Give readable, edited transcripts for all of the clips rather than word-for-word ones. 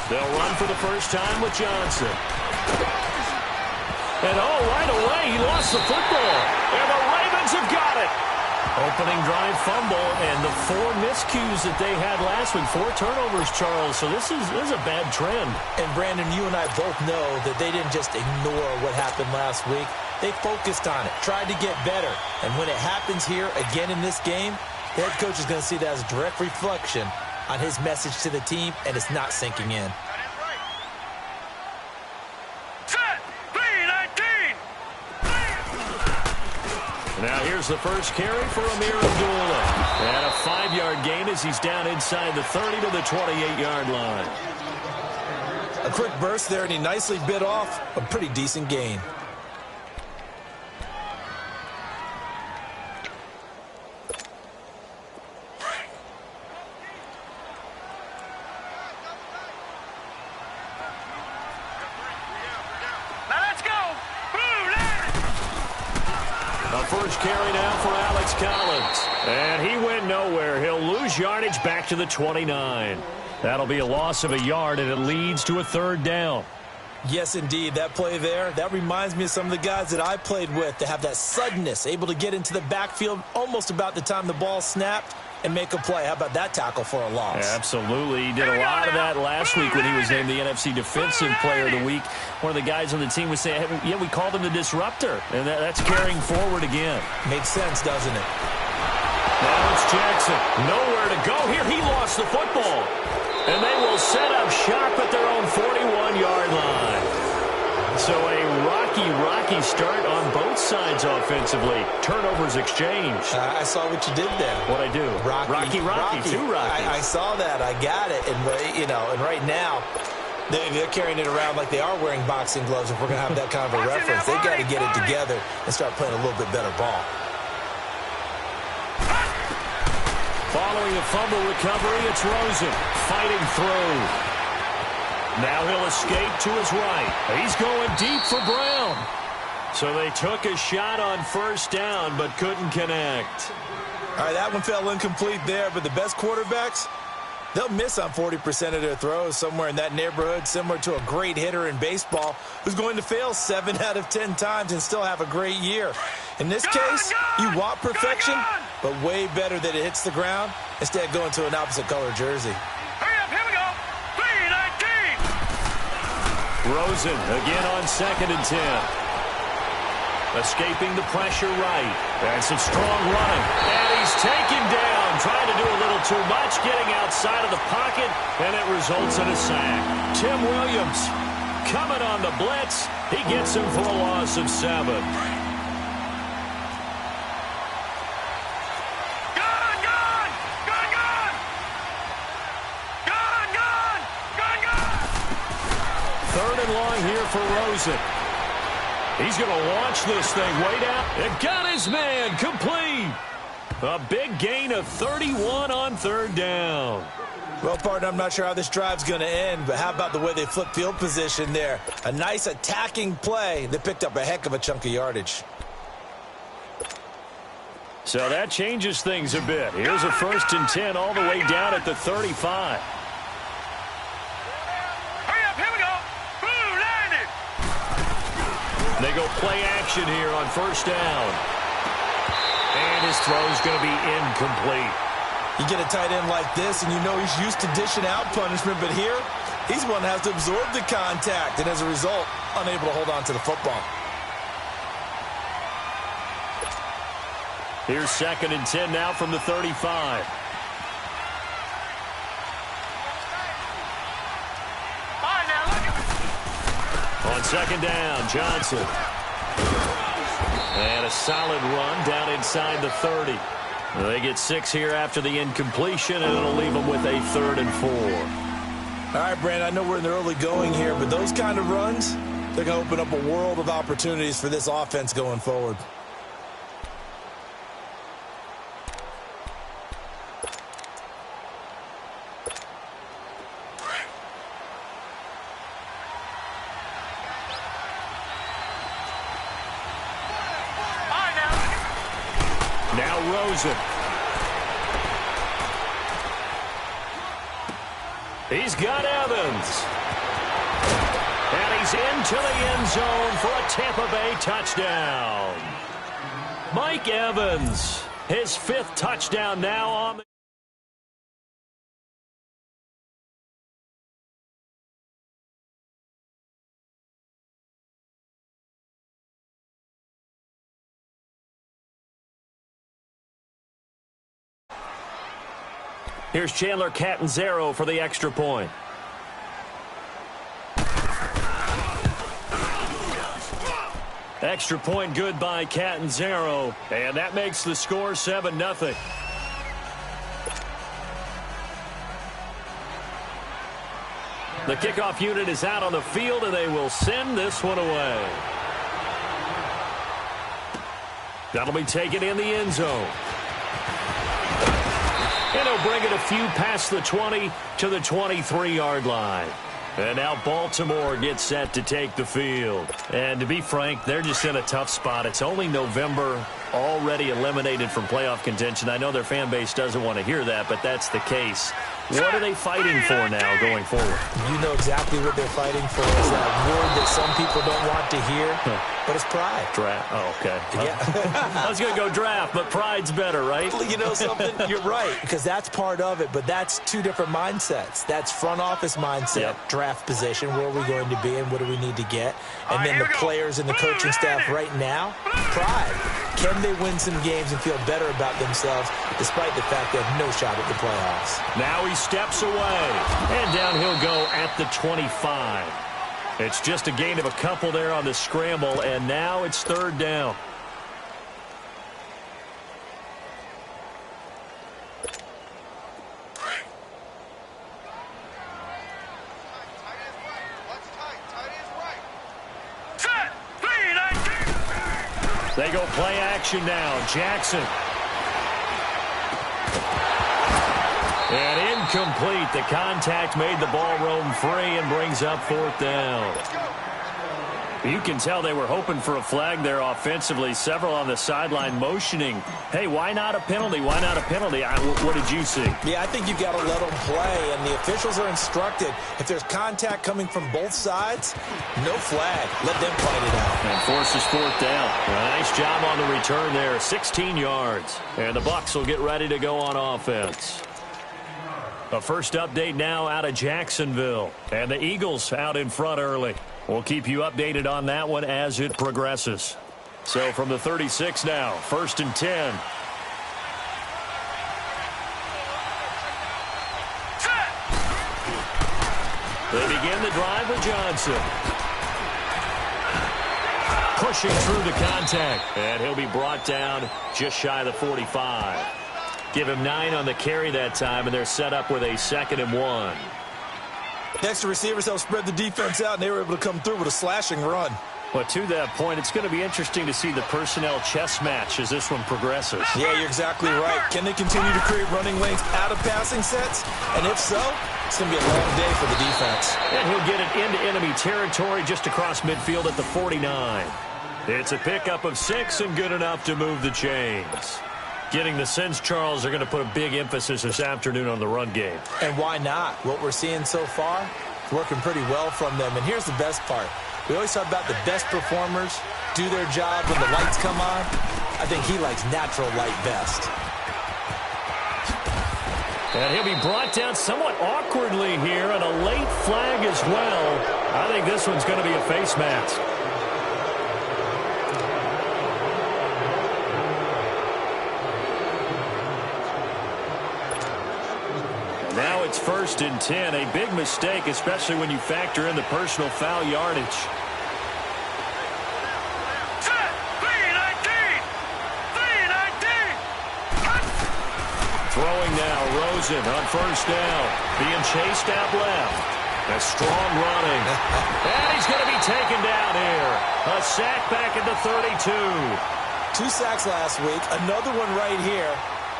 They'll run for the first time with Johnson. And right away, he lost the football. And the Ravens have got it. Opening drive fumble, and the 4 miscues that they had last week, 4 turnovers, Charles. So this is a bad trend. And, Brandon, you and I both know that they didn't just ignore what happened last week. They focused on it, tried to get better. And when it happens here again in this game, the head coach is going to see that as a direct reflection on his message to the team, and it's not sinking in. Now here's the first carry for Amir Abdullah. And a 5-yard gain as he's down inside the 30 to the 28-yard line. A quick burst there, and he nicely bit off a pretty decent gain. First carry now for Alex Collins. And he went nowhere. He'll lose yardage back to the 29. That'll be a loss of a yard, and it leads to a 3rd down. Yes, indeed. That play there, that reminds me of some of the guys that I played with to have that suddenness, able to get into the backfield almost about the time the ball snapped and make a play. How about that tackle for a loss? Yeah, absolutely. He did a lot of that last week when he was named the NFC Defensive Player of the Week. One of the guys on the team was saying, yeah, we called him the disruptor, and that's carrying forward again. Makes sense, doesn't it? Now it's Jackson. Nowhere to go here. He lost the football. And they will set up shop at their own 41-yard line. So a rocky start on both sides offensively. Turnovers exchanged. I saw what you did there. What'd I do? Rocky. Too rocky. I saw that. I got it. And right now, they're carrying it around like they are wearing boxing gloves. If we're going to have that kind of a reference, they got to get it together and start playing a little bit better ball. Following a fumble recovery, it's Rosen fighting through. Now he'll escape to his right. He's going deep for Brown. So they took a shot on first down but couldn't connect. All right, that one fell incomplete there, but the best quarterbacks, they'll miss on 40% of their throws somewhere in that neighborhood, similar to a great hitter in baseball who's going to fail 7 out of 10 times and still have a great year. In this case, you want perfection, but way better that it hits the ground instead of going to an opposite color jersey. Hurry up, here we go. 3-19. Rosen again on 2nd and 10. Escaping the pressure right. And some strong running. And he's taken down. Trying to do a little too much. Getting outside of the pocket. And it results in a sack. Tim Williams coming on the blitz. He gets him for a loss of 7. Third and long here for Rosen. He's going to launch this thing way down. And got his man complete. A big gain of 31 on 3rd down. Well, partner, I'm not sure how this drive's going to end, but how about the way they flipped field position there? A nice attacking play that picked up a heck of a chunk of yardage. So that changes things a bit. Here's a 1st and 10 all the way down at the 35. They go play action here on first down. And his throw's going to be incomplete. You get a tight end like this, and you know he's used to dishing out punishment, but here, he's one that has to absorb the contact, and as a result, unable to hold on to the football. Here's 2nd and 10 now from the 35. On 2nd down, Johnson. And a solid run down inside the 30. They get 6 here after the incompletion, and it'll leave them with a 3rd and 4. All right, Brandon, I know we're in the early going here, but those kind of runs, they're going to open up a world of opportunities for this offense going forward. Now Rosen. He's got Evans. He's into the end zone for a Tampa Bay touchdown. Mike Evans, his 5th touchdown now on the... Here's Chandler Catanzaro for the extra point. Extra point good by Catanzaro, and that makes the score 7-0. The kickoff unit is out on the field, and they will send this one away. That'll be taken in the end zone. And he'll bring it a few past the 20 to the 23-yard line. And now Baltimore gets set to take the field. And to be frank, they're just in a tough spot. It's only November, already eliminated from playoff contention. I know their fan base doesn't want to hear that, but that's the case. What are they fighting for now going forward? You know exactly what they're fighting for. Is that word that some people don't want to hear, but it's pride. Draft. Oh, okay. Yeah. I was going to go draft, but pride's better, right? You know something? You're right, because that's part of it, but that's two different mindsets. That's front office mindset, draft position, where are we going to be and what do we need to get? And then the players and the coaching staff right now, pride. Can they win some games and feel better about themselves despite the fact they have no shot at the playoffs? Now he steps away, and down he'll go at the 25. It's just a gain of a couple there on the scramble, and now it's 3rd down. They go play action now. Jackson. And incomplete. The contact made the ball roam free and brings up 4th down. You can tell they were hoping for a flag there offensively. Several on the sideline motioning, hey, why not a penalty? Why not a penalty? What did you see? Yeah, I think you've got to let them play, and the officials are instructed. If there's contact coming from both sides, no flag. Let them fight it out. And forces 4th down. Nice job on the return there, 16 yards. And the Bucs will get ready to go on offense. A first update now out of Jacksonville. And the Eagles out in front early. We'll keep you updated on that one as it progresses. So from the 36 now, 1st and 10. They begin the drive with Johnson. Pushing through the contact. And he'll be brought down just shy of the 45. Give him 9 on the carry that time, and they're set up with a 2nd and 1. Next, the receivers help spread the defense out, and they were able to come through with a slashing run. Well, to that point, it's going to be interesting to see the personnel chess match as this one progresses. Yeah, you're exactly right. Can they continue to create running lanes out of passing sets? And if so, it's going to be a long day for the defense. And he'll get it into enemy territory just across midfield at the 49. It's a pickup of 6 and good enough to move the chains. Getting the sense, Charles, are going to put a big emphasis this afternoon on the run game. And why not? What we're seeing so far is working pretty well from them. And here's the best part. We always talk about the best performers do their job when the lights come on. I think he likes natural light best. And he'll be brought down somewhat awkwardly here, and a late flag as well. I think this one's going to be a face mask. Now it's 1st and 10. A big mistake, especially when you factor in the personal foul yardage. Throwing now, Rosen on 1st down. Being chased out left. A strong running. And he's going to be taken down here. A sack back at the 32. 2 sacks last week. Another one right here.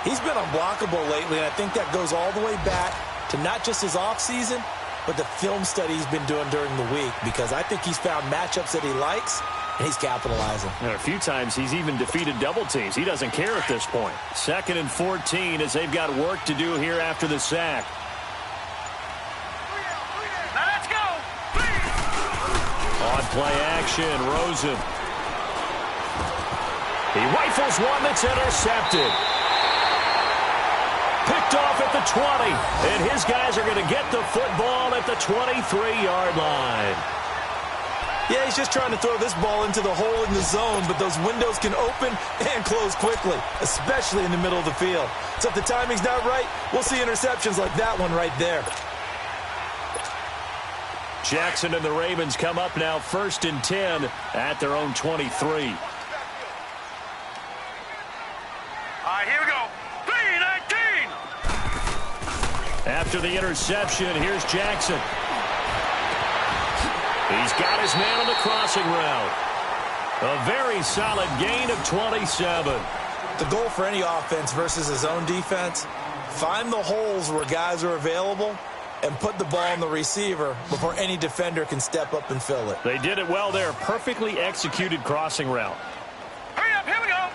He's been unblockable lately, and I think that goes all the way back to not just his offseason, but the film study he's been doing during the week, because I think he's found matchups that he likes, and he's capitalizing. And a few times he's even defeated double teams. He doesn't care at this point. 2nd and 14 as they've got work to do here after the sack. Now let's go. On play action, Rosen. He rifles one that's intercepted. Picked off at the 20. And his guys are going to get the football at the 23-yard line. Yeah, he's just trying to throw this ball into the hole in the zone, but those windows can open and close quickly, especially in the middle of the field. So if the timing's not right, we'll see interceptions like that one right there. Jackson and the Ravens come up now 1st and 10 at their own 23. All right, here we go. 3-19. After the interception, here's Jackson. He's got his man on the crossing route. A very solid gain of 27. The goal for any offense versus his own defense, find the holes where guys are available and put the ball on the receiver before any defender can step up and fill it. They did it well there. Perfectly executed crossing route. Hurry up, here we go.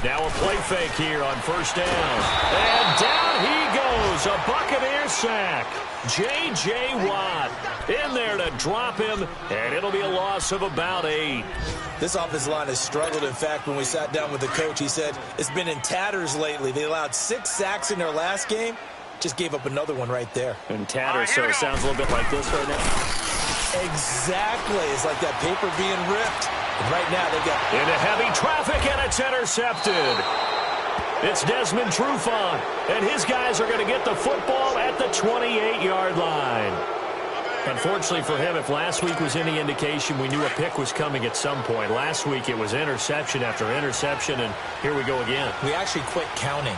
Now a play fake here on 1st down. And down he goes. A Buccaneer sack. J.J. Watt in there to drop him, and it'll be a loss of about 8. This offensive line has struggled. In fact, when we sat down with the coach, he said it's been in tatters lately. They allowed 6 sacks in their last game. Just gave up another one right there. In tatters, so it sounds a little bit like this right now. Exactly. It's like that paper being ripped. And right now they got into heavy traffic, and it's intercepted. It's Desmond Trufant, and his guys are going to get the football at the 28-yard line. Unfortunately for him, if last week was any indication, we knew a pick was coming at some point. Last week it was interception after interception, and here we go again. We actually quit counting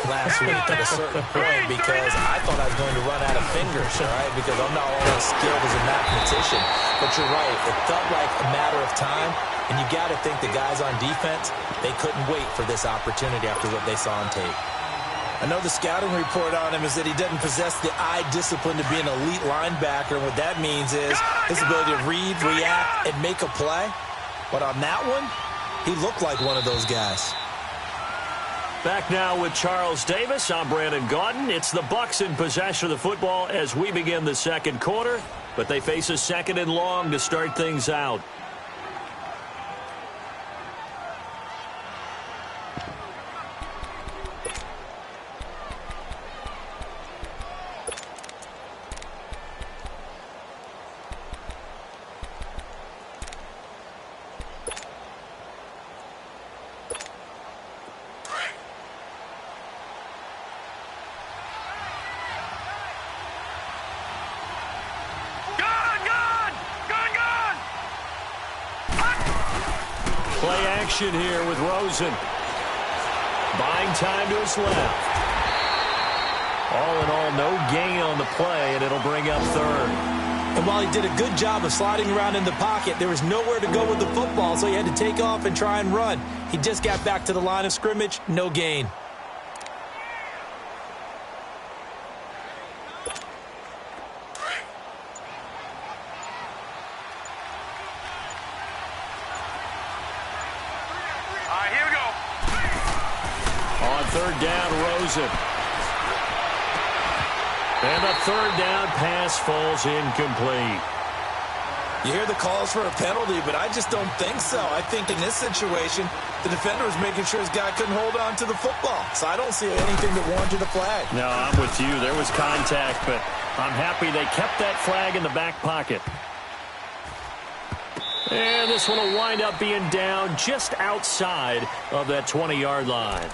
last week at a certain point because I thought I was going to run out of fingers, all right, because I'm not all that skilled as a mathematician. But you're right. It felt like a matter of time, and you got to think the guys on defense, they couldn't wait for this opportunity after what they saw on tape. I know the scouting report on him is that he doesn't possess the eye discipline to be an elite linebacker, and what that means is his ability to read, react, and make a play. But on that one, he looked like one of those guys. Back now with Charles Davis. I'm Brandon Gaudin. It's the Bucs in possession of the football as we begin the second quarter, but they face a 2nd and long to start things out. Play action here with Rosen. Buying time to his left. All in all, no gain on the play, and it'll bring up 3rd. And while he did a good job of sliding around in the pocket, there was nowhere to go with the football, so he had to take off and try and run. He just got back to the line of scrimmage, no gain. On 3rd down, Rosen. And the 3rd down pass falls incomplete. You hear the calls for a penalty, but I just don't think so. I think in this situation, the defender was making sure his guy couldn't hold on to the football. So I don't see anything that warranted a flag. No, I'm with you. There was contact, but I'm happy they kept that flag in the back pocket. And this one will wind up being down just outside of that 20-yard line.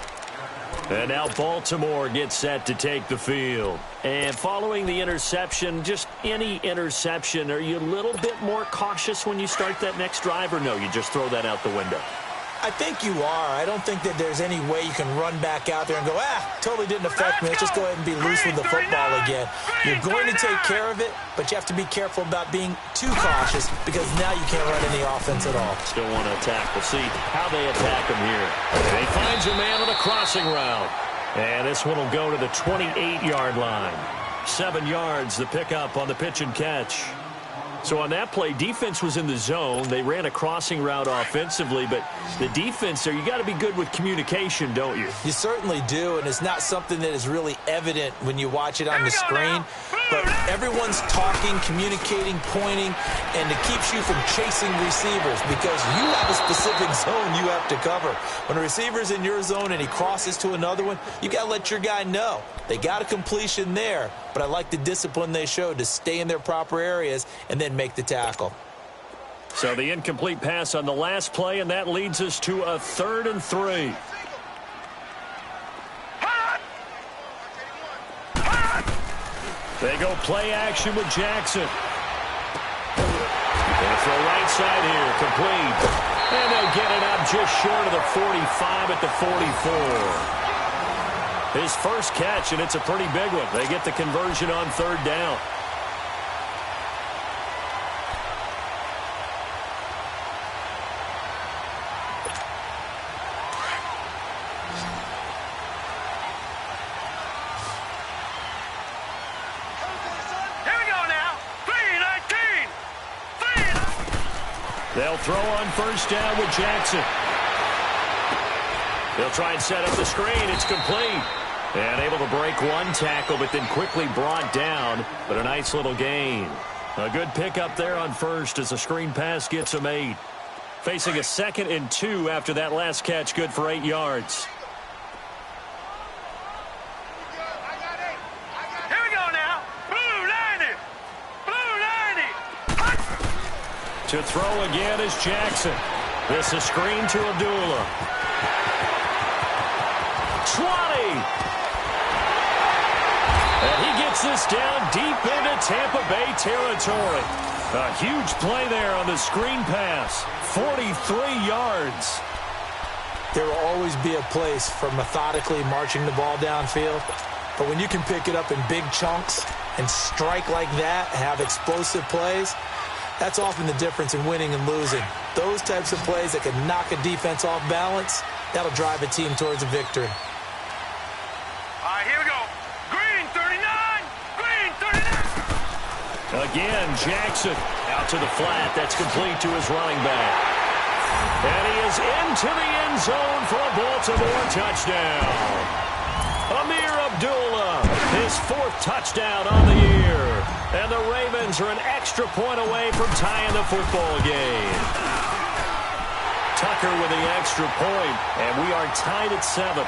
And now Baltimore gets set to take the field. And following the interception, just any interception, are you a little bit more cautious when you start that next drive, or no, you just throw that out the window? I think you are. I don't think that there's any way you can run back out there and go, totally didn't affect me. Let's just go ahead and be loose with the football again. You're going to take care of it, but you have to be careful about being too cautious because now you can't run any offense at all. Still want to attack. We'll see how they attack him here. And he finds a man on the crossing route. And this one will go to the 28-yard line. 7 yards, the pickup on the pitch and catch. So on that play, defense was in the zone. They ran a crossing route offensively, but the defense there, you got to be good with communication, don't you? You certainly do, and it's not something that is really evident when you watch it on the screen. but everyone's talking, communicating, pointing, and it keeps you from chasing receivers because you have a specific zone you have to cover. When a receiver's in your zone and he crosses to another one, you got to let your guy know. They got a completion there, but I like the discipline they showed to stay in their proper areas and then make the tackle. So the incomplete pass on the last play, and that leads us to a 3rd and 3. They go play action with Jackson. Gonna throw right side here, complete. And they'll get it up just short of the 45 at the 44. His first catch, and it's a pretty big one. They get the conversion on 3rd down. They'll throw on 1st down with Jackson. They'll try and set up the screen. It's complete. And able to break one tackle, but then quickly brought down. But a nice little gain. A good pickup there on 1st as the screen pass gets him 8. Facing a 2nd and 2 after that last catch, good for 8 yards. To throw again is Jackson. This is screen to Abdullah. 20. And he gets this down deep into Tampa Bay territory. A huge play there on the screen pass. 43 yards. There will always be a place for methodically marching the ball downfield. But when you can pick it up in big chunks and strike like that, have explosive plays, that's often the difference in winning and losing. Those types of plays that can knock a defense off balance, that'll drive a team towards a victory. All right, here we go. Green 39! Green 39! Again, Jackson out to the flat. That's complete to his running back. And he is into the end zone for a Baltimore touchdown. Amir Abdullah, his 4th touchdown on the year. And the Ravens are an extra point away from tying the football game. Tucker with the extra point, and we are tied at 7.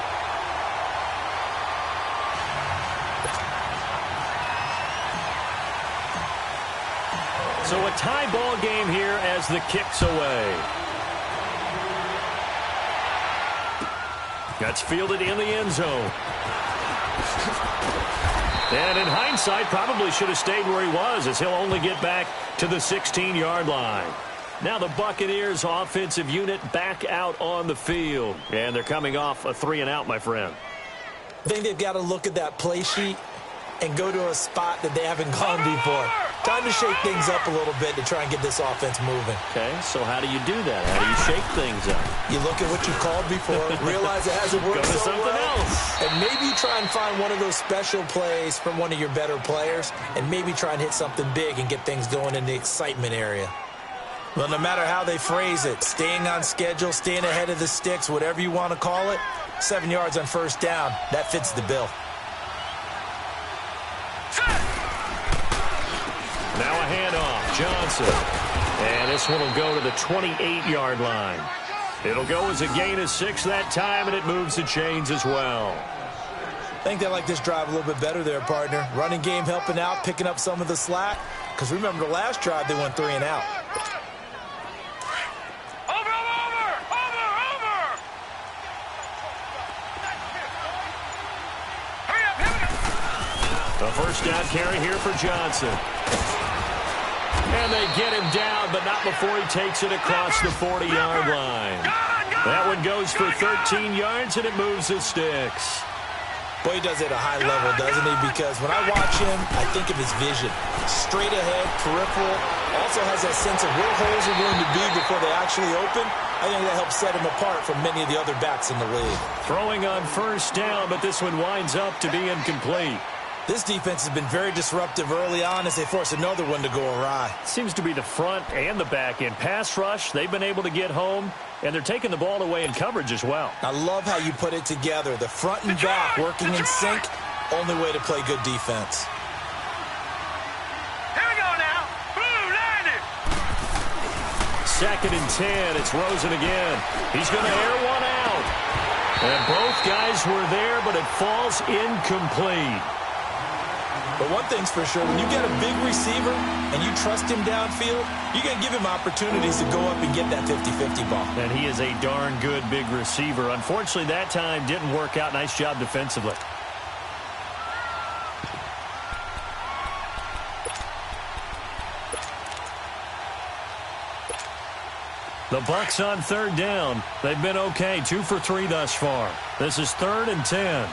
So a tie ball game here as the kick's away. That's fielded in the end zone. And in hindsight, probably should have stayed where he was, as he'll only get back to the 16-yard line. Now the Buccaneers offensive unit back out on the field. And they're coming off a 3-and-out, my friend. I think they've got to look at that play sheet and go to a spot that they haven't gone before. Time to shake things up a little bit to try and get this offense moving. Okay, so how do you do that? How do you shake things up? You look at what you called before, realize it hasn't worked Go to so something well, else. and maybe you try and find one of those special plays from one of your better players, and maybe try and hit something big and get things going in the excitement area. Well, no matter how they phrase it, staying on schedule, staying ahead of the sticks, whatever you want to call it, 7 yards on 1st down, that fits the bill. Now a handoff, Johnson. And this one will go to the 28-yard line. It'll go as a gain of 6 that time, and it moves the chains as well. I think they like this drive a little bit better there, partner. Running game helping out, picking up some of the slack. Because remember, the last drive, they went 3-and-out. A 1st down carry here for Johnson. And they get him down, but not before he takes it across the 40-yard line. That one goes for 13 yards, and it moves the sticks. Boy, he does it at a high level, doesn't he? Because when I watch him, I think of his vision. Straight ahead, peripheral. Also has that sense of where holes are going to be before they actually open. I think that helps set him apart from many of the other backs in the league. Throwing on 1st down, but this one winds up to be incomplete. This defense has been very disruptive early on as they force another one to go awry. Seems to be the front and the back end. Pass rush, they've been able to get home, and they're taking the ball away in coverage as well. I love how you put it together. The front and back working in sync, only way to play good defense. 2nd and 10. It's Rosen again. He's going to air one out. And both guys were there, but it falls incomplete. But one thing's for sure, when you get a big receiver and you trust him downfield, you're going to give him opportunities to go up and get that 50-50 ball. And he is a darn good big receiver. Unfortunately, that time didn't work out. Nice job defensively. The Bucs on 3rd down. They've been okay, 2 for 3 thus far. This is 3rd and 10.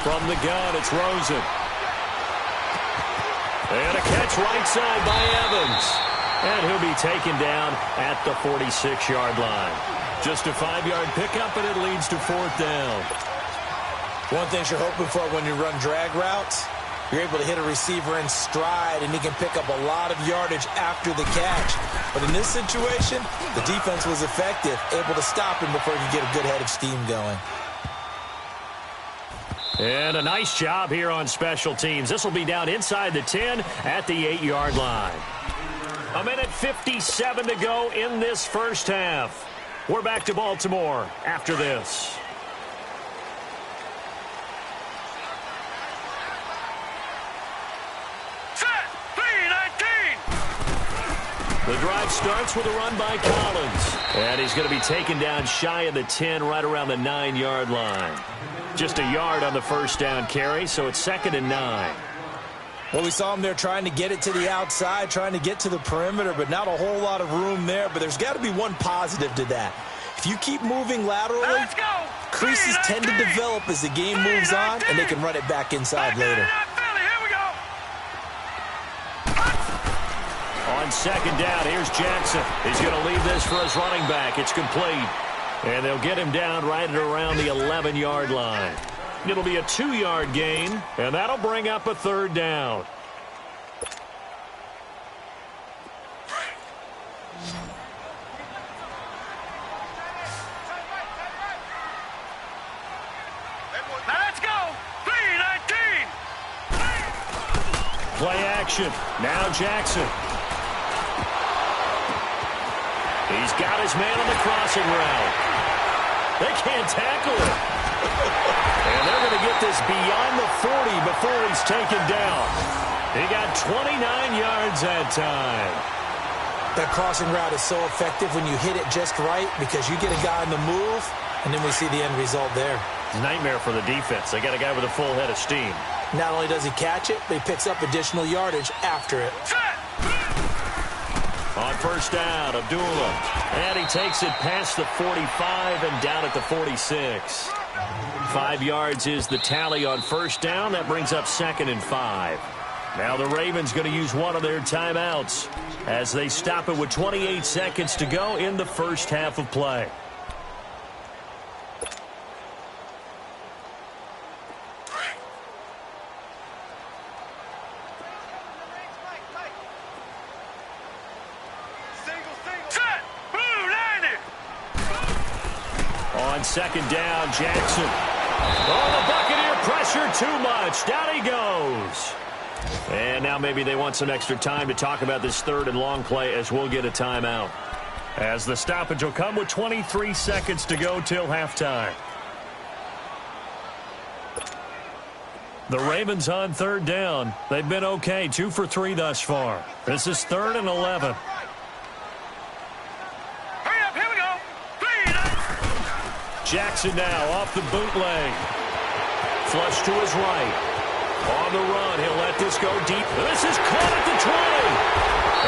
From the gun, it's Rosen. And a catch right side by Evans. And he'll be taken down at the 46-yard line. Just a 5-yard pickup, and it leads to 4th down. One thing you're hoping for when you run drag routes, you're able to hit a receiver in stride, and he can pick up a lot of yardage after the catch. But in this situation, the defense was effective, able to stop him before he could get a good head of steam going. And a nice job here on special teams. This will be down inside the 10 at the 8-yard line. 1:57 to go in this first half. We're back to Baltimore after this. Set, 3-19. The drive starts with a run by Collins. And he's going to be taken down shy of the 10, right around the 9-yard line. Just a yard on the first down carry, so it's 2nd and 9. Well, we saw him there trying to get it to the outside, trying to get to the perimeter, but not a whole lot of room there. But there's got to be one positive to that. If you keep moving laterally, creases tend to develop as the game moves on, and they can run it back inside later. On 2nd down, here's Jackson. He's going to leave this for his running back. It's complete. And they'll get him down right at around the 11-yard line. It'll be a 2-yard gain, and that'll bring up a 3rd down. Now let's go. 3-19. Play action. Now Jackson. He's got his man on the crossing route. They can't tackle him. And they're going to get this beyond the 40 before he's taken down. He got 29 yards that time. That crossing route is so effective when you hit it just right because you get a guy on the move, and then we see the end result there. Nightmare for the defense. They got a guy with a full head of steam. Not only does he catch it, but he picks up additional yardage after it. On first down, Abdullah. And he takes it past the 45 and down at the 46. 5 yards is the tally on first down. That brings up 2nd and 5. Now the Ravens going to use one of their timeouts as they stop it with 28 seconds to go in the first half of play. On 2nd down, Jackson. Oh, the Buccaneer pressure too much. Down he goes. And now maybe they want some extra time to talk about this 3rd and long play as we'll get a timeout. As the stoppage will come with 23 seconds to go till halftime. The Ravens on 3rd down. They've been okay, 2 for 3 thus far. This is 3rd and 11. Jackson now off the bootleg. Flush to his right. On the run, he'll let this go deep. This is caught at the 20.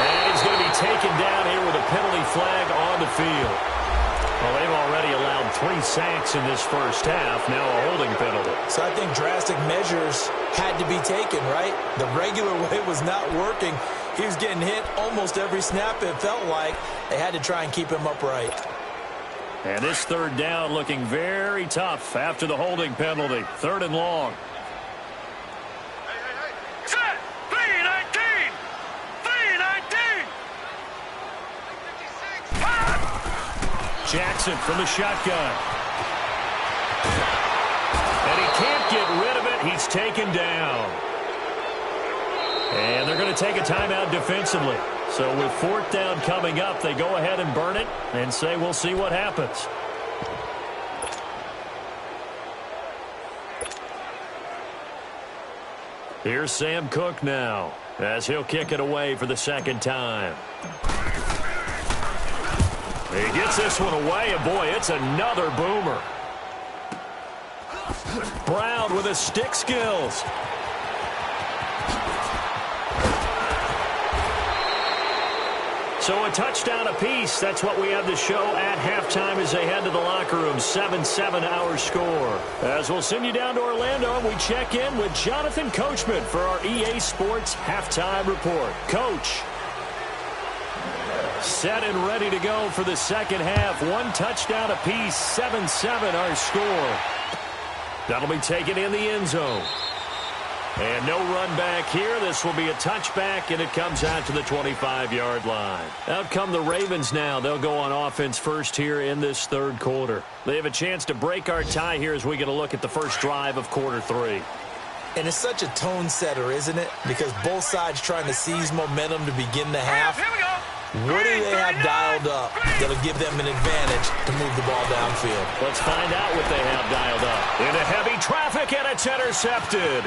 And he's going to be taken down here with a penalty flag on the field. Well, they've already allowed 3 sacks in this first half. Now a holding penalty. So I think drastic measures had to be taken, right? The regular way was not working. He was getting hit almost every snap, it felt like. They had to try and keep him upright. And this 3rd down looking very tough after the holding penalty. 3rd and long. Set! 3-19! 3-19! Jackson from the shotgun. And he can't get rid of it. He's taken down. And they're going to take a timeout defensively. So with 4th down coming up, they go ahead and burn it and say we'll see what happens. Here's Sam Cook now as he'll kick it away for the 2nd time. He gets this one away, and boy, it's another boomer. Brown with his stick skills. So a touchdown apiece. That's what we have to show at halftime as they head to the locker room. 7-7 our score. As we'll send you down to Orlando, we check in with Jonathan Coachman for our EA Sports Halftime Report. Coach. Set and ready to go for the second half. 1 touchdown apiece. 7-7 our score. That'll be taken in the end zone. And no run back here. This will be a touchback, and it comes out to the 25-yard line. Out come the Ravens now. They'll go on offense first here in this 3rd quarter. They have a chance to break our tie here as we get a look at the first drive of quarter 3. And it's such a tone setter, isn't it? Because both sides trying to seize momentum to begin the half. Here we go. What do they have dialed up that'll give them an advantage to move the ball downfield? Let's find out what they have dialed up. Into heavy traffic, and it's intercepted.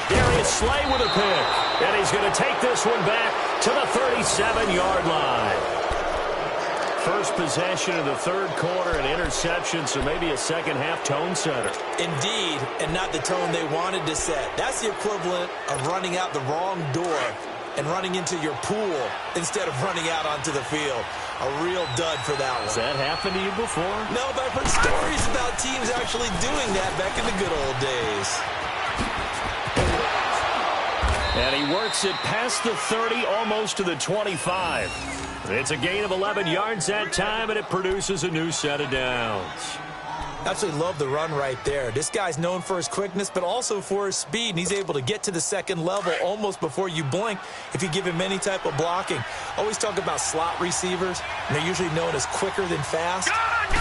Darius Slay with a pick. And he's going to take this one back to the 37-yard line. First possession of the 3rd quarter, an interception, so maybe a second-half tone setter. Indeed, and not the tone they wanted to set. That's the equivalent of running out the wrong door and running into your pool instead of running out onto the field. A real dud for that one. Has that happened to you before? No, but I've heard stories about teams actually doing that back in the good old days. And he works it past the 30, almost to the 25. It's a gain of 11 yards that time, and it produces a new set of downs. Absolutely love the run right there. This guy's known for his quickness, but also for his speed, and he's able to get to the 2nd level almost before you blink if you give him any type of blocking. Always talk about slot receivers, and they're usually known as quicker than fast.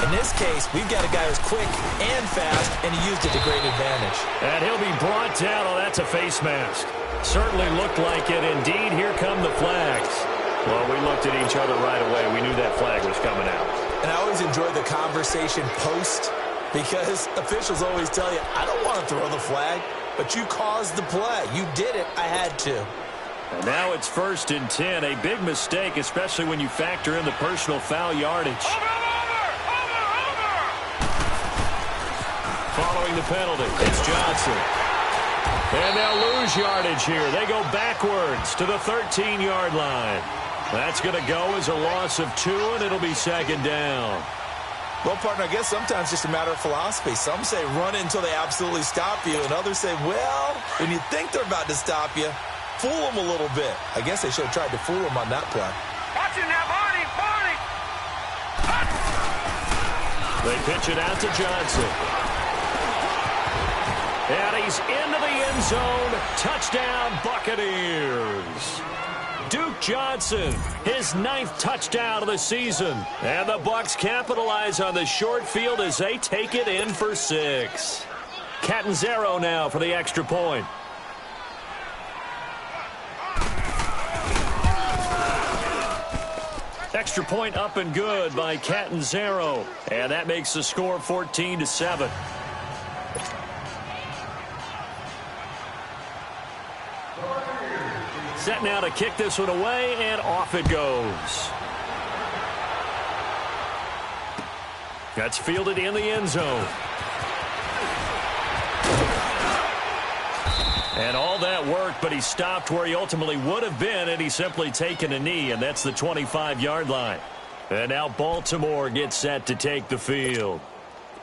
In this case, we've got a guy who's quick and fast, and he used it to great advantage. And he'll be brought down. Oh, that's a face mask. Certainly looked like it. Indeed, here come the flags. Well, we looked at each other right away. We knew that flag was coming out. And I always enjoy the conversation post, because officials always tell you, I don't want to throw the flag, but you caused the play. You did it. I had to. And now it's 1st and 10. A big mistake, especially when you factor in the personal foul yardage. Over. Following the penalty, it's Johnson. And they'll lose yardage here. They go backwards to the 13-yard line. That's going to go as a loss of 2, and it'll be 2nd down. Well, partner, I guess sometimes it's just a matter of philosophy. Some say run it until they absolutely stop you, and others say, well, when you think they're about to stop you, fool them a little bit. I guess they should have tried to fool them on that play. Watching that, Barney. They pitch it out to Johnson. And he's into the end zone. Touchdown, Buccaneers. Duke Johnson, his 9th touchdown of the season. And the Bucs capitalize on the short field as they take it in for 6. Catanzaro now for the extra point. Extra point up and good by Catanzaro. And that makes the score 14-7. Set now to kick this one away, and off it goes. That's fielded in the end zone. And all that work, but he stopped where he ultimately would have been, and he's simply taken a knee, and that's the 25-yard line. And now Baltimore gets set to take the field.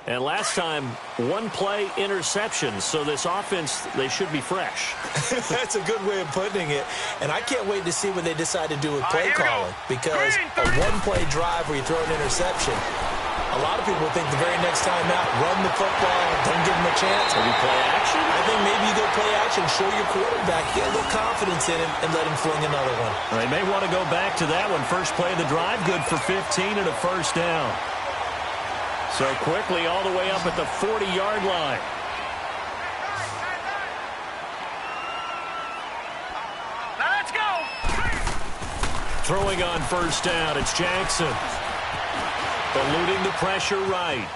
And last time, 1-play interception, so this offense, they should be fresh. That's a good way of putting it. And I can't wait to see what they decide to do with play calling, because a 1-play drive where you throw an interception, a lot of people think the very next time out, run the football, don't give them a chance. Maybe play action? I think maybe you go play action, show your quarterback, get a little confidence in him, and let him fling another one. They may want to go back to that one. First play of the drive, good for 15 and a first down. So quickly all the way up at the 40-yard line. Throwing on first down, it's Jackson. Eluding the pressure right.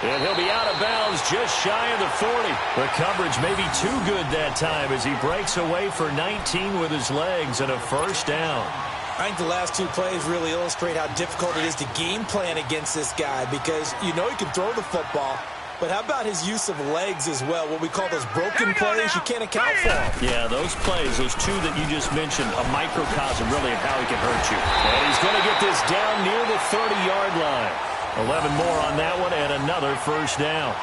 And he'll be out of bounds just shy of the 40. The coverage may be too good that time as he breaks away for 19 with his legs and a first down. I think the last two plays really illustrate how difficult it is to game plan against this guy because you know he can throw the football, but how about his use of legs as well? What we call those broken plays, you can't account for them. Yeah, those plays, those two that you just mentioned, a microcosm really of how he can hurt you. And he's going to get this down near the 30-yard line. 11 more on that one and another first down.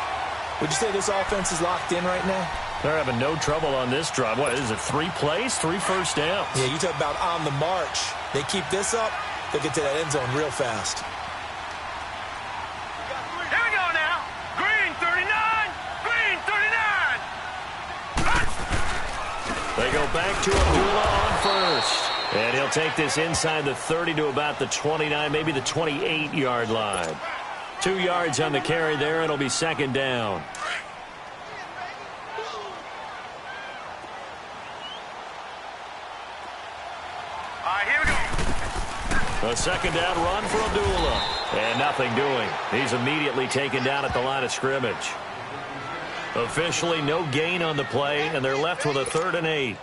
Would you say this offense is locked in right now? They're having no trouble on this drive. What is it, 3 plays, 3 first downs? Yeah, you talk about on the march. They keep this up, they'll get to that end zone real fast. Here we go now. Green 39. Green 39. They go back to Abdullah on first. And he'll take this inside the 30 to about the 29, maybe the 28-yard line. 2 yards on the carry there, and it'll be second down. All right, here we go. A second down run for Abdullah. And nothing doing. He's immediately taken down at the line of scrimmage. Officially no gain on the play, and they're left with a 3rd and 8.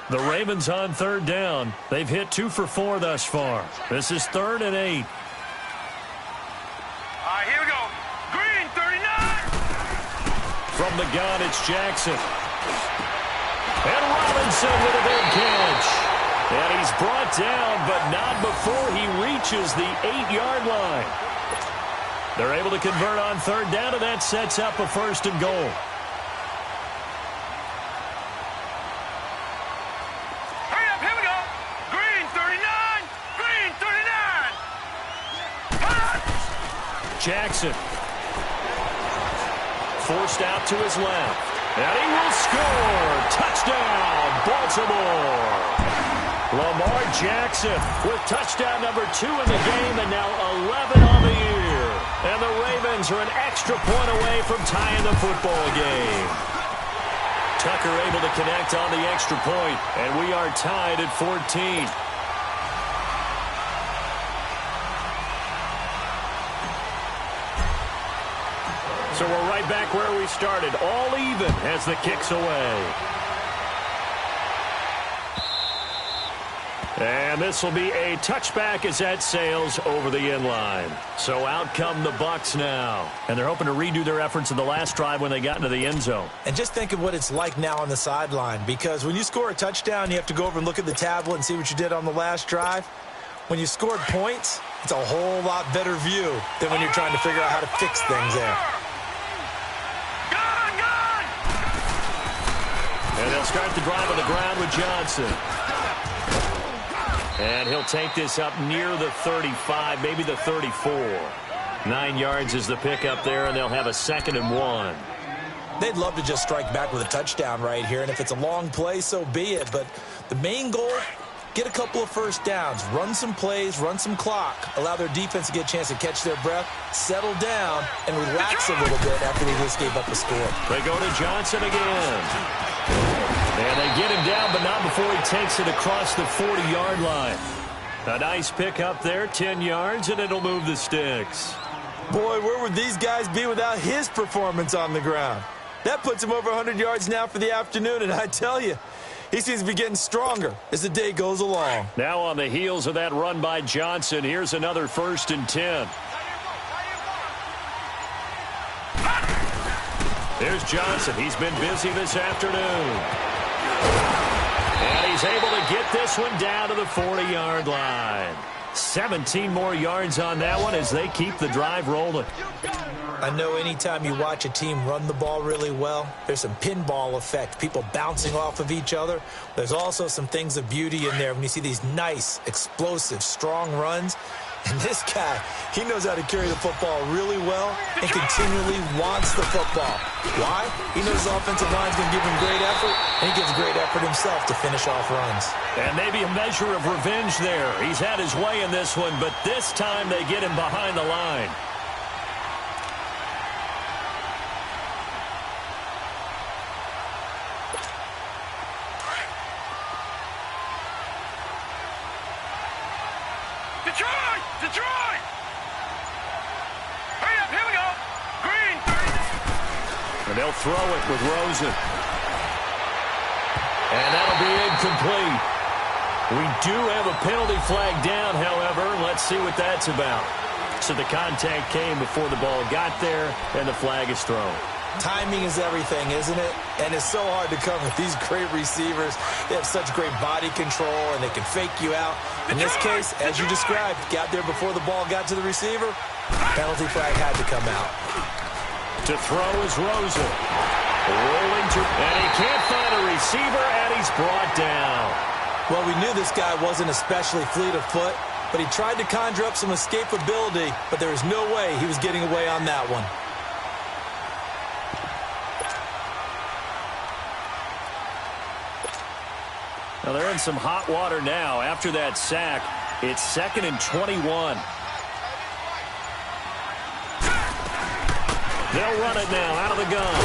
The Ravens on third down. They've hit 2 for 4 thus far. This is 3rd and 8. All right, here we go. Green 39. From the gun, it's Jackson. And Robinson with a big catch. And he's brought down, but not before he reaches the 8-yard line. They're able to convert on third down, and that sets up a 1st and goal. Hurry up, here we go. Green 39. Green 39. Jackson. Forced out to his left. And he will score. Touchdown, Baltimore. Lamar Jackson with touchdown number 2 in the game and now 11 on the year. And the Ravens are an extra point away from tying the football game. Tucker able to connect on the extra point, and we are tied at 14. So we're right back where we started, all even as the kick's away. And this will be a touchback as that sails over the end line. So out come the Bucs now. And they're hoping to redo their efforts in the last drive when they got into the end zone. And just think of what it's like now on the sideline, because when you score a touchdown, you have to go over and look at the tablet and see what you did on the last drive. When you scored points, it's a whole lot better view than when you're trying to figure out how to fix things there. And they'll start the drive on the ground with Johnson. And he'll take this up near the 35, maybe the 34. 9 yards is the pickup there, and they'll have a 2nd and 1. They'd love to just strike back with a touchdown right here, and if it's a long play, so be it. But the main goal, get a couple of first downs, run some plays, run some clock, allow their defense to get a chance to catch their breath, settle down, and relax a little bit after they just gave up a score. They go to Johnson again. And they get him down, but not before he takes it across the 40-yard line. A nice pickup there, 10 yards, and it'll move the sticks. Boy, where would these guys be without his performance on the ground? That puts him over 100 yards now for the afternoon, and I tell you, he seems to be getting stronger as the day goes along. Now on the heels of that run by Johnson, here's another 1st and 10. There's Johnson. He's been busy this afternoon. And he's able to get this one down to the 40-yard line. 17 more yards on that one as they keep the drive rolling. I know anytime you watch a team run the ball really well, there's some pinball effect, people bouncing off of each other. There's also some things of beauty in there when you see these nice, explosive, strong runs. And this guy, he knows how to carry the football really well and continually wants the football. Why? He knows his offensive line's going to give him great effort, and he gives great effort himself to finish off runs. And maybe a measure of revenge there. He's had his way in this one, but this time they get him behind the line. Detroit! Detroit! Hurry up, here we go. Green, 30. And they'll throw it with Rosen. And that'll be incomplete. We do have a penalty flag down, however. Let's see what that's about. So the contact came before the ball got there, and the flag is thrown. Timing is everything, isn't it? And it's so hard to come with these great receivers. They have such great body control, and they can fake you out. In this case, as you described, got there before the ball got to the receiver. Penalty flag had to come out. To throw is Rosen. Rolling to, and he can't find a receiver, and he's brought down. Well, we knew this guy wasn't especially fleet of foot, but he tried to conjure up some escapability, but there was no way he was getting away on that one. Now they're in some hot water now. After that sack, it's 2nd and 21. They'll run it now out of the gun.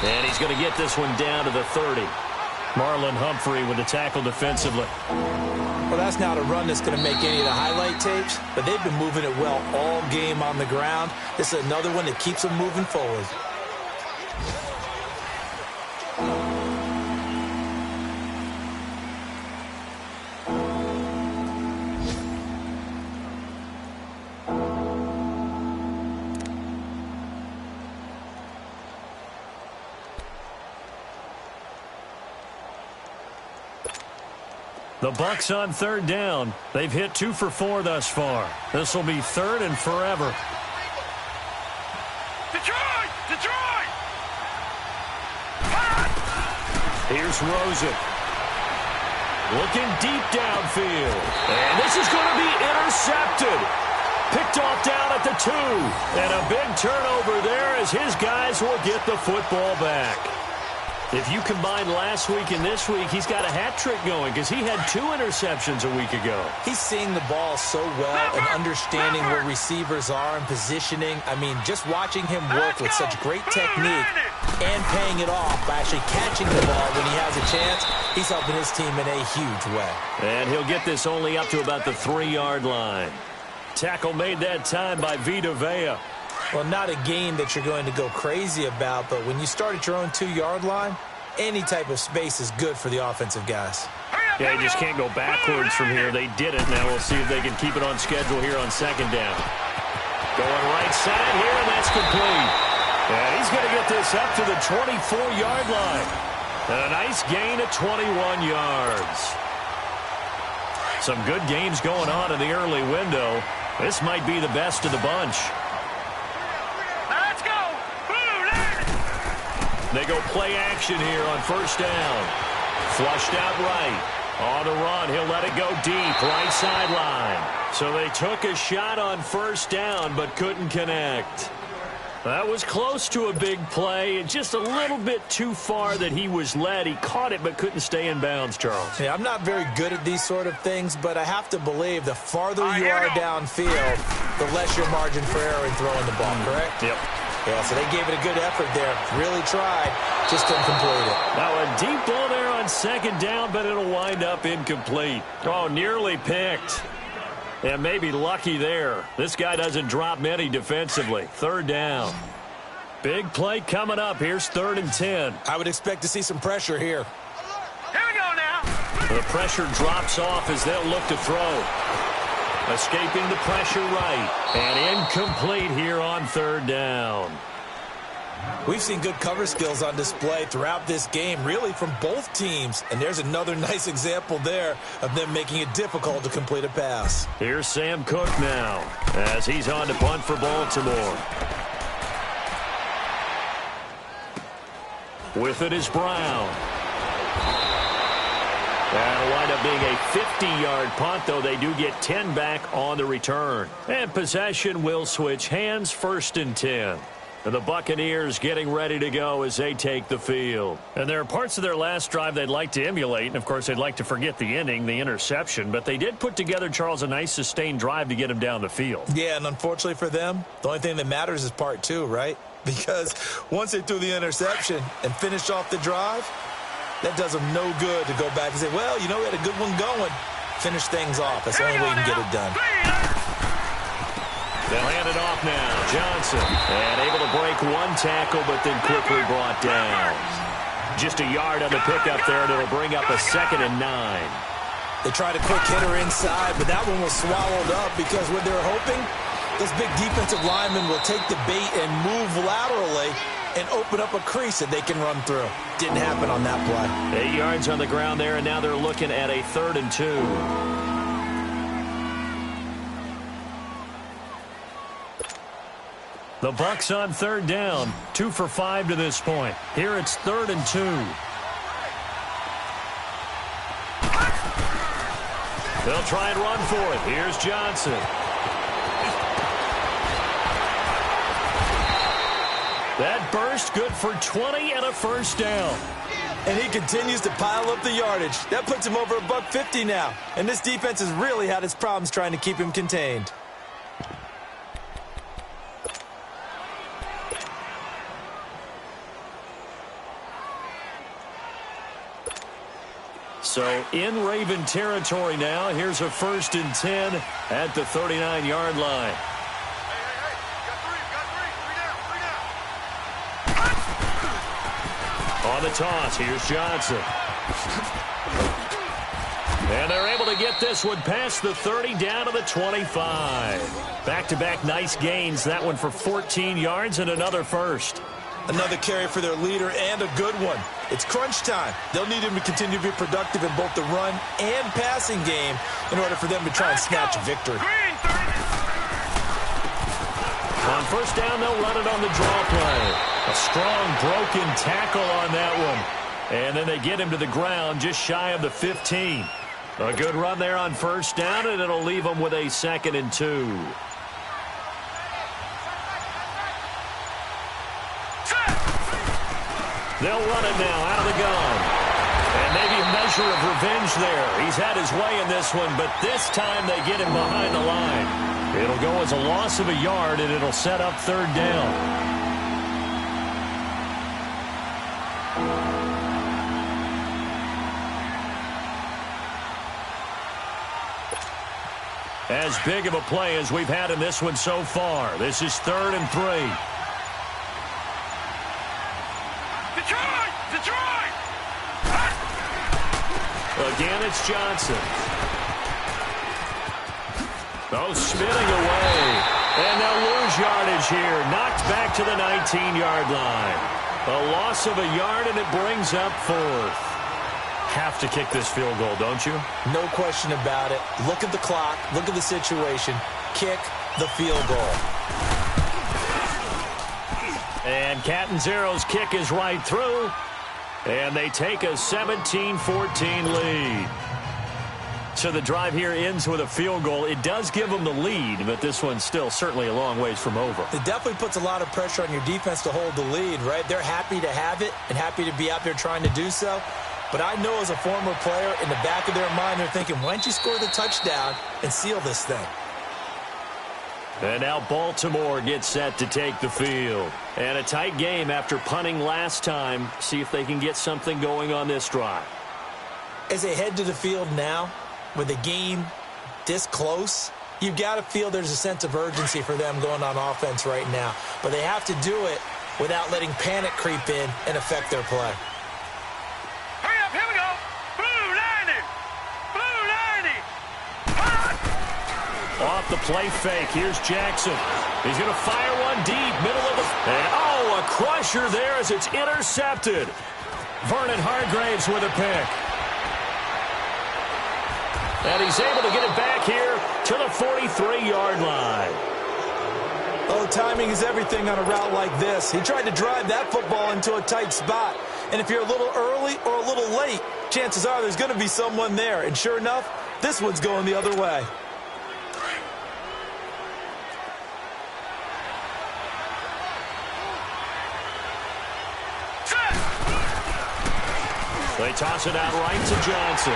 And he's going to get this one down to the 30. Marlon Humphrey with the tackle defensively. Well, that's not a run that's going to make any of the highlight tapes, but they've been moving it well all game on the ground. This is another one that keeps them moving forward. The Bucs on 3rd down. They've hit 2 for 4 thus far. This will be 3rd and forever. Detroit! Detroit! Here's Rosen. Looking deep downfield. And this is going to be intercepted. Picked off down at the 2. And a big turnover there as his guys will get the football back. If you combine last week and this week, he's got a hat trick going because he had 2 interceptions a week ago. He's seeing the ball so well and understanding where receivers are and positioning. I mean, just watching him work with such great technique and paying it off by actually catching the ball when he has a chance, he's helping his team in a huge way. And he'll get this only up to about the 3-yard line. Tackle made that time by Vita Vea. Well, not a game that you're going to go crazy about, but when you start at your own 2-yard line, any type of space is good for the offensive guys. Yeah, you just can't go backwards from here. They did it. Now we'll see if they can keep it on schedule here on 2nd down. Going right side here, and that's complete. And he's going to get this up to the 24-yard line. And a nice gain of 21 yards. Some good games going on in the early window. This might be the best of the bunch. They go play action here on 1st down. Flushed out right. On the run, he'll let it go deep, right sideline. So they took a shot on 1st down, but couldn't connect. That was close to a big play. Just a little bit too far that he was led. He caught it, but couldn't stay in bounds, Charles. Yeah, I'm not very good at these sort of things, but I have to believe the farther you are downfield, the less your margin for error in throwing the ball, correct? Yep. Yeah, so they gave it a good effort there. Really tried. Just didn't complete it. Now a deep ball there on 2nd down, but it'll wind up incomplete. Oh, nearly picked. And maybe lucky there. This guy doesn't drop many defensively. 3rd down. Big play coming up. Here's 3rd and 10. I would expect to see some pressure here. Here we go now. The pressure drops off as they'll look to throw. Escaping the pressure right. And incomplete here on 3rd down. We've seen good cover skills on display throughout this game, really from both teams. And there's another nice example there of them making it difficult to complete a pass. Here's Sam Cook now as he's on to punt for Baltimore. With it is Brown. That'll wind up being a 50-yard punt, though they do get 10 back on the return. And possession will switch hands, 1st and 10. And the Buccaneers getting ready to go as they take the field. And there are parts of their last drive they'd like to emulate. And, of course, they'd like to forget the ending, the interception. But they did put together, Charles, a nice sustained drive to get him down the field. Yeah, and unfortunately for them, the only thing that matters is part 2, right? Because once they threw the interception and finished off the drive, that does them no good to go back and say, well, you know, we had a good one going. Finish things off. That's the only way you can get it done. They'll hand it off now. Johnson. And able to break one tackle, but then quickly brought down. Just a yard on the pickup there, and it'll bring up a 2nd and 9. They tried a quick hitter inside, but that one was swallowed up because what they're hoping, those big defensive linemen will take the bait and move laterally and open up a crease that they can run through. Didn't happen on that play. 8 yards on the ground there, and now they're looking at a 3rd and 2. The Bucs on 3rd down, 2 for 5 to this point. Here it's 3rd and 2. They'll try and run for it. Here's Johnson. That burst good for 20 and a 1st down. And he continues to pile up the yardage. That puts him over $150 now. And this defense has really had its problems trying to keep him contained. So in Raven territory now. Here's a 1st and 10 at the 39-yard line. On the toss, here's Johnson. And they're able to get this one past the 30 down to the 25. Back-to-back nice gains. That one for 14 yards and another 1st. Another carry for their leader and a good one. It's crunch time. They'll need him to continue to be productive in both the run and passing game in order for them to try and snatch a victory. On 1st down, they'll run it on the draw play. A strong broken tackle on that one. And then they get him to the ground just shy of the 15. A good run there on 1st down, and it'll leave them with a 2nd and 2. They'll run it now out of the gun. And maybe a measure of revenge there. He's had his way in this one, but this time they get him behind the line. It'll go as a loss of a yard, and it'll set up 3rd down. As big of a play as we've had in this one so far. This is 3rd and 3. Again, it's Johnson. Oh, spinning away. And they'll lose yardage here. Knocked back to the 19-yard line. A loss of a yard, and it brings up 4th. Have to kick this field goal, don't you? No question about it. Look at the clock. Look at the situation. Kick the field goal. And Catanzaro's kick is right through. And they take a 17-14 lead. So the drive here ends with a field goal. It does give them the lead, but this one's still certainly a long ways from over. It definitely puts a lot of pressure on your defense to hold the lead, right? They're happy to have it and happy to be out there trying to do so. But I know as a former player, in the back of their mind, they're thinking, why don't you score the touchdown and seal this thing? And now Baltimore gets set to take the field. And a tight game after punting last time. See if they can get something going on this drive. As they head to the field now, with the game this close, you've got to feel there's a sense of urgency for them going on offense right now. But they have to do it without letting panic creep in and affect their play. Hurry up, here we go. Blue 90. Blue 90. Off the play fake, here's Jackson. He's going to fire one deep, middle of the... And, oh, a crusher there as it's intercepted. Vernon Hargraves with a pick. And he's able to get it back here to the 43-yard line. Oh, timing is everything on a route like this. He tried to drive that football into a tight spot. And if you're a little early or a little late, chances are there's going to be someone there. And sure enough, this one's going the other way. They toss it out right to Johnson.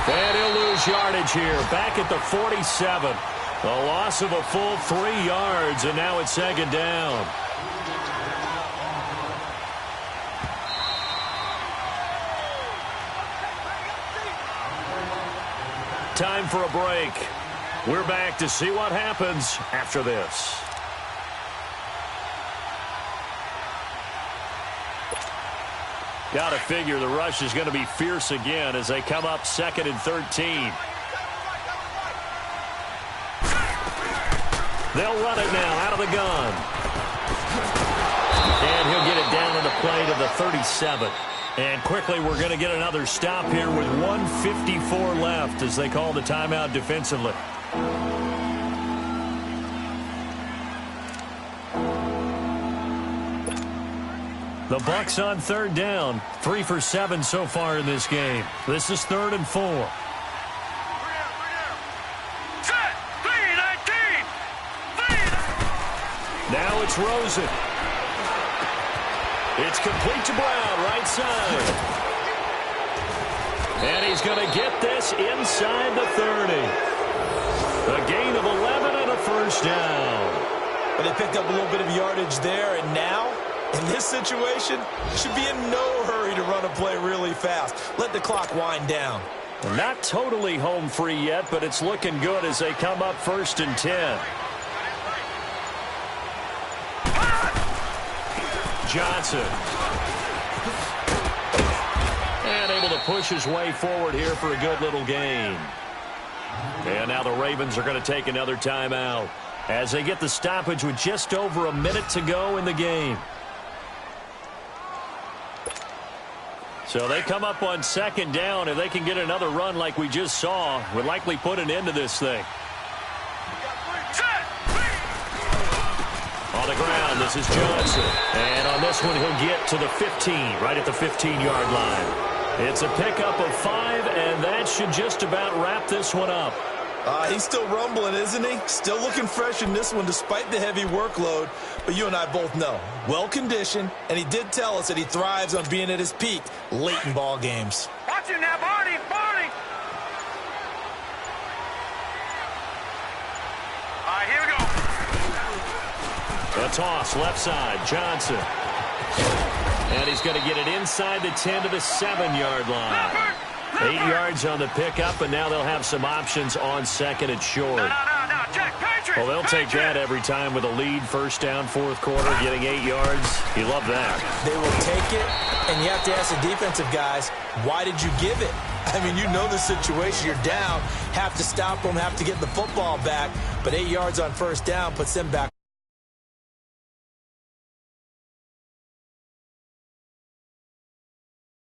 And he'll lose yardage here. Back at the 47. A loss of a full 3 yards, and now it's 2nd down. Time for a break. We're back to see what happens after this. Got to figure the rush is going to be fierce again as they come up 2nd and 13. They'll run it now out of the gun. And he'll get it down to the play to the 37. And quickly we're going to get another stop here with 1:54 left as they call the timeout defensively. The Bucs on 3rd down. 3 for 7 so far in this game. This is 3rd and 4. Set. 3-19. Now it's Rosen. It's complete to Brown, right side. And he's going to get this inside the 30. A gain of 11 and a first down. But they picked up a little bit of yardage there, and now, in this situation, should be in no hurry to run a play really fast. Let the clock wind down. Not totally home free yet, but it's looking good as they come up 1st and 10. Johnson. And able to push his way forward here for a good little gain. And now the Ravens are going to take another timeout as they get the stoppage with just over a minute to go in the game. So they come up on 2nd down. If they can get another run like we just saw, would likely put an end to this thing. On the ground, this is Johnson. And on this one, he'll get to the 15, right at the 15-yard line. It's a pickup of 5, and that should just about wrap this one up. He's still rumbling, isn't he? Still looking fresh in this one despite the heavy workload. But you and I both know, well-conditioned, and he did tell us that he thrives on being at his peak late in ball games. Watch him now, Barney. Barney. All right, here we go. A toss, left side, Johnson. And he's going to get it inside the 10 to the 7-yard line. 8 yards on the pickup, and now they'll have some options on 2nd and short. No, check, Patriot. Well, they'll take that every time with a lead, 1st down, 4th quarter, getting 8 yards. You love that. They will take it, and you have to ask the defensive guys, why did you give it? I mean, you know the situation. You're down, have to stop them, have to get the football back, but 8 yards on 1st down puts them back.